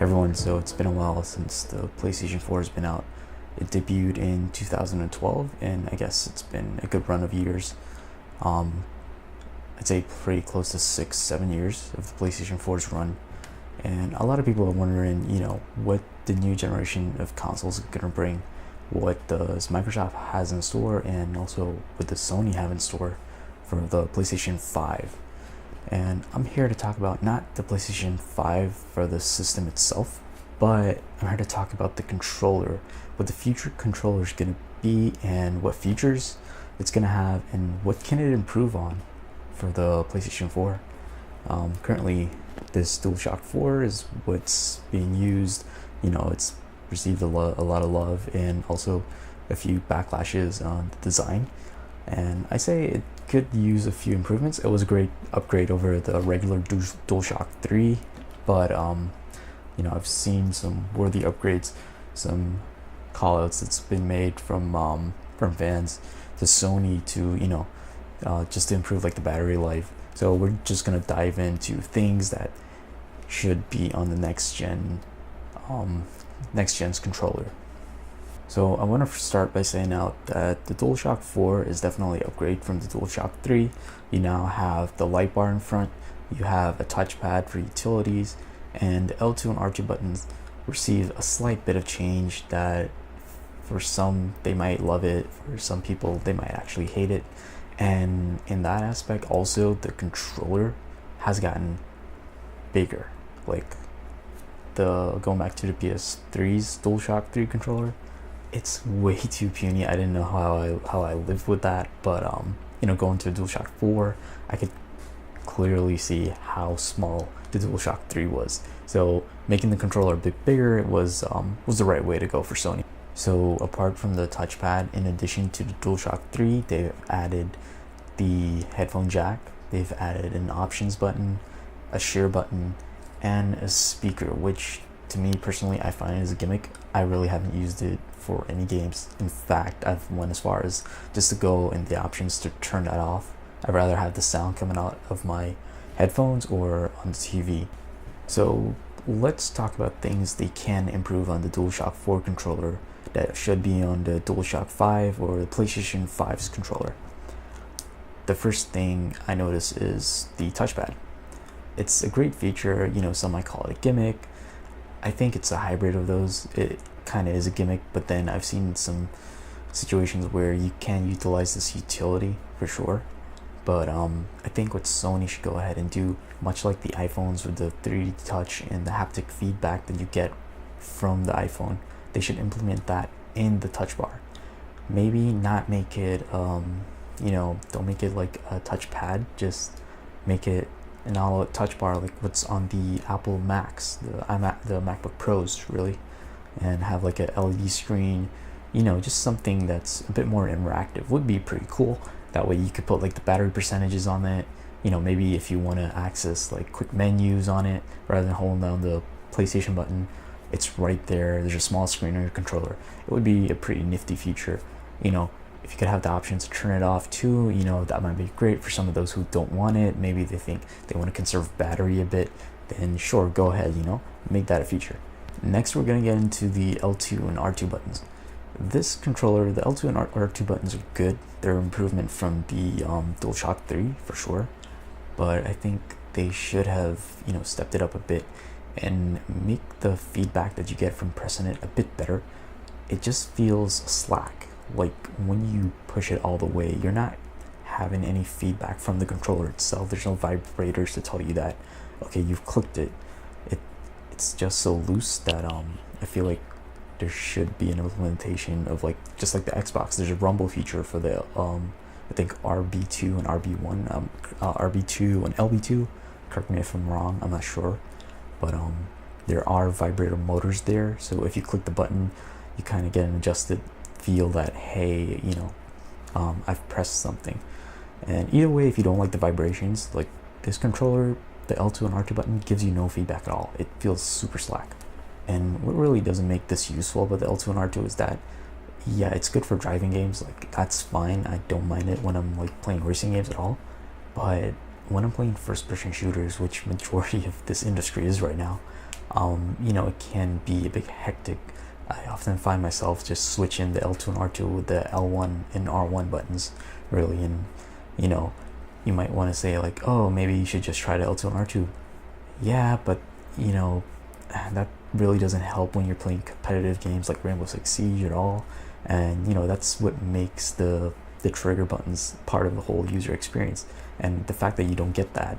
everyone, so it's been a while since the PlayStation 4 has been out. It debuted in 2012, and I guess it's been a good run of years. Um, I'd say pretty close to 6, 7 years of the PlayStation 4's run. And a lot of people are wondering, what the new generation of consoles is going to bring. What does Microsoft has in store, and also what does Sony have in store for the PlayStation 5. And I'm here to talk about not the PlayStation 5 for the system itself, but I'm here to talk about the controller, what the future controller is going to be, and what features it's going to have, and what can it improve on for the PlayStation 4. Currently, this DualShock 4 is what's being used. It's received a lot of love and also a few backlashes on the design. And I say it could use a few improvements. It was a great upgrade over the regular DualShock 3, but I've seen some worthy upgrades, some callouts that's been made from fans to Sony to just to improve like the battery life. So we're just gonna dive into things that should be on the next gen's controller. So I want to start by saying out that the DualShock 4 is definitely an upgrade from the DualShock 3. You now have the light bar in front, you have a touchpad for utilities, and L2 and R2 buttons receive a slight bit of change that for some they might love it, for some people they might actually hate it. And in that aspect also, the controller has gotten bigger. Like going back to the PS3's DualShock 3 controller, it's way too puny. I didn't know how I lived with that, but going to DualShock 4, I could clearly see how small the DualShock 3 was. So making the controller a bit bigger was the right way to go for Sony. So apart from the touchpad, in addition to the DualShock 3, they've added the headphone jack, they've added an options button, a share button, and a speaker, which to me personally I find is a gimmick. I really haven't used it for any games. In fact, I've went as far as just to go in the options to turn that off. I'd rather have the sound coming out of my headphones or on the TV. So let's talk about things they can improve on the DualShock 4 controller that should be on the DualShock 5 or the PlayStation 5's controller. The first thing I notice is the touchpad. It's a great feature, some might call it a gimmick. I think it's a hybrid of those. It kind of is a gimmick, but then I've seen some situations where you can utilize this utility for sure. But I think what Sony should go ahead and do, much like the iPhones with the 3D touch and the haptic feedback that you get from the iPhone, they should implement that in the touch bar. Maybe not make it, don't make it like a touchpad, just make it an all touch bar like what's on the Apple Macs, the MacBook Pros really, and have like a LED screen, just something that's a bit more interactive would be pretty cool. That way you could put like the battery percentages on it, maybe if you want to access like quick menus on it rather than holding down the PlayStation button, it's right there. There's a small screen on your controller. It would be a pretty nifty feature. If you could have the option to turn it off too, that might be great for some of those who don't want it. Maybe they think they want to conserve battery a bit, then sure, go ahead, make that a feature. Next, we're going to get into the L2 and R2 buttons. This controller, the L2 and R2 buttons are good. They're an improvement from the DualShock 3 for sure, but I think they should have, stepped it up a bit and make the feedback that you get from pressing it a bit better. It just feels slack. Like when you push it all the way, you're not having any feedback from the controller itself. There's no vibrators to tell you that, okay, you've clicked it. It's just so loose that I feel like there should be an implementation of like, just like the Xbox, there's a rumble feature for the I think RB2 and RB1, RB2 and LB2. Correct me if I'm wrong, I'm not sure, but there are vibrator motors there. So if you click the button, you kind of get an adjusted feel that, hey, I've pressed something. And either way, if you don't like the vibrations, like this controller, the L2 and R2 button gives you no feedback at all. It feels super slack. And what really doesn't make this useful about the L2 and R2 is that, yeah, it's good for driving games, like that's fine. I don't mind it when I'm like playing racing games at all. But when I'm playing first person shooters, which majority of this industry is right now, It can be a bit hectic. I often find myself just switching the L2 and R2 with the L1 and R1 buttons, really. And you know, you might want to say like, oh, maybe you should just try the L2 and R2. Yeah, but that really doesn't help when you're playing competitive games like Rainbow Six Siege at all. And that's what makes the trigger buttons part of the whole user experience. And the fact that you don't get that,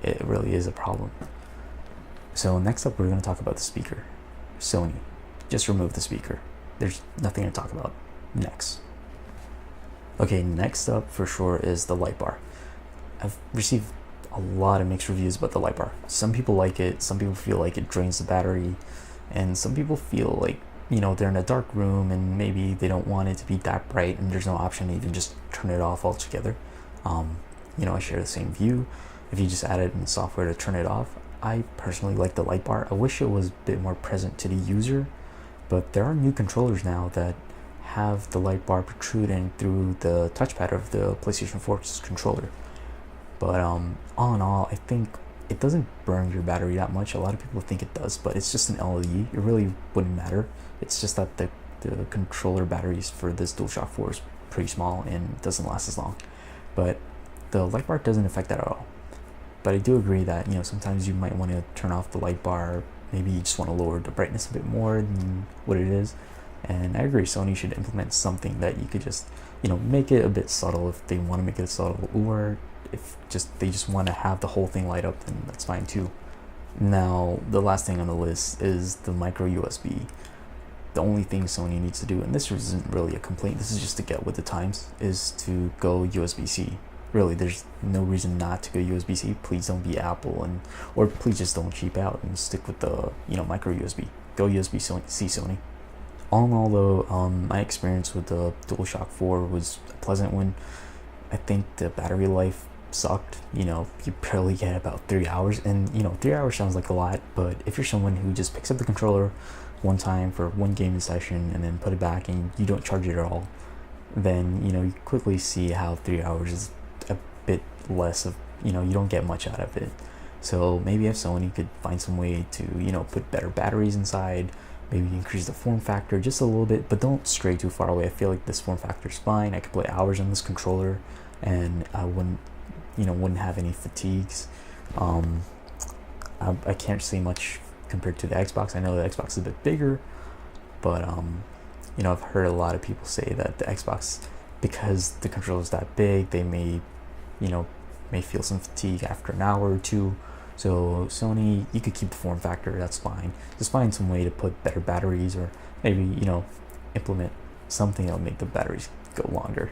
it really is a problem. So next up, we're going to talk about the speaker. Sony, just remove the speaker. There's nothing to talk about. Next. Okay, next up for sure is the light bar. I've received a lot of mixed reviews about the light bar. Some people like it, some people feel like it drains the battery, and some people feel like they're in a dark room and maybe they don't want it to be that bright and there's no option to even just turn it off altogether. I share the same view. If you just added in software to turn it off, I personally like the light bar. I wish it was a bit more present to the user, but there are new controllers now that have the light bar protruding through the touchpad of the PlayStation 4's controller. But all in all, I think it doesn't burn your battery that much. A lot of people think it does, but it's just an LED. It really wouldn't matter. It's just that the controller batteries for this DualShock 4 is pretty small and doesn't last as long. But the light bar doesn't affect that at all. But I do agree that sometimes you might want to turn off the light bar. Maybe you just want to lower the brightness a bit more than what it is. And I agree, Sony should implement something that you could just make it a bit subtle if they want to make it subtle, or if they just want to have the whole thing light up, then that's fine too. Now, the last thing on the list is the micro USB. The only thing Sony needs to do, and this isn't really a complaint, this is just to get with the times, is to go USB-C. Really, there's no reason not to go USB-C. Please don't be Apple, or please just don't cheap out and stick with the micro USB. Go USB-C, Sony. All in all, though, my experience with the DualShock 4 was a pleasant one. I think the battery life sucked. You barely get about 3 hours, and 3 hours sounds like a lot, but if you're someone who just picks up the controller one time for one gaming session and then put it back and you don't charge it at all, then you quickly see how 3 hours is a bit less of you don't get much out of it. So maybe if Sony could find some way to put better batteries inside, maybe increase the form factor just a little bit, but don't stray too far away. I feel like this form factor is fine. I could play hours on this controller and I wouldn't have any fatigues. I can't say much compared to the Xbox. I know the Xbox is a bit bigger, but I've heard a lot of people say that the Xbox, because the controller is that big, they may feel some fatigue after an hour or two. So Sony, you could keep the form factor, that's fine. Just find some way to put better batteries, or maybe implement something that'll make the batteries go longer.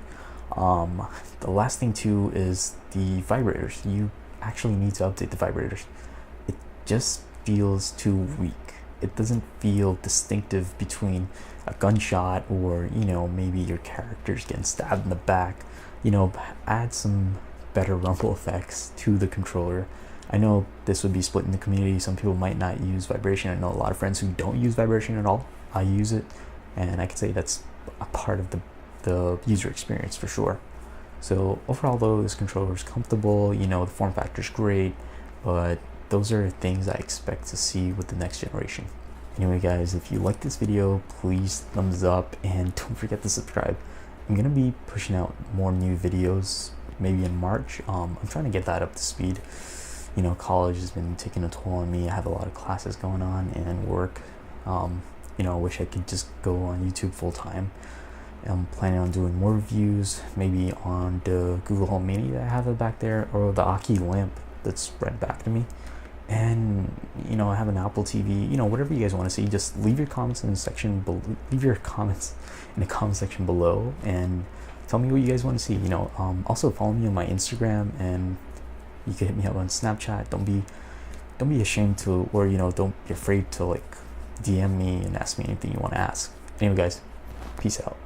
The last thing too is the vibrators. You actually need to update the vibrators. It just feels too weak. It doesn't feel distinctive between a gunshot or maybe your character's getting stabbed in the back. Add some better rumble effects to the controller. I know this would be split in the community. Some people might not use vibration. I know a lot of friends who don't use vibration at all. I use it, and I could say that's a part of the user experience for sure. So overall, though, this controller is comfortable. The form factor is great, but those are things I expect to see with the next generation. Anyway, guys, if you like this video, please thumbs up and don't forget to subscribe. I'm gonna be pushing out more new videos maybe in March. I'm trying to get that up to speed. College has been taking a toll on me. I have a lot of classes going on and work. I wish I could just go on YouTube full time. I'm planning on doing more reviews, maybe on the Google Home Mini that I have back there, or the Aki lamp that's right back to me. And I have an Apple TV. Whatever you guys want to see, just leave your comments in the section below. Leave your comments in the comment section below, and tell me what you guys want to see. Also follow me on my Instagram, and you can hit me up on Snapchat. Don't be ashamed to, or don't be afraid to DM me and ask me anything you want to ask. Anyway, guys, peace out.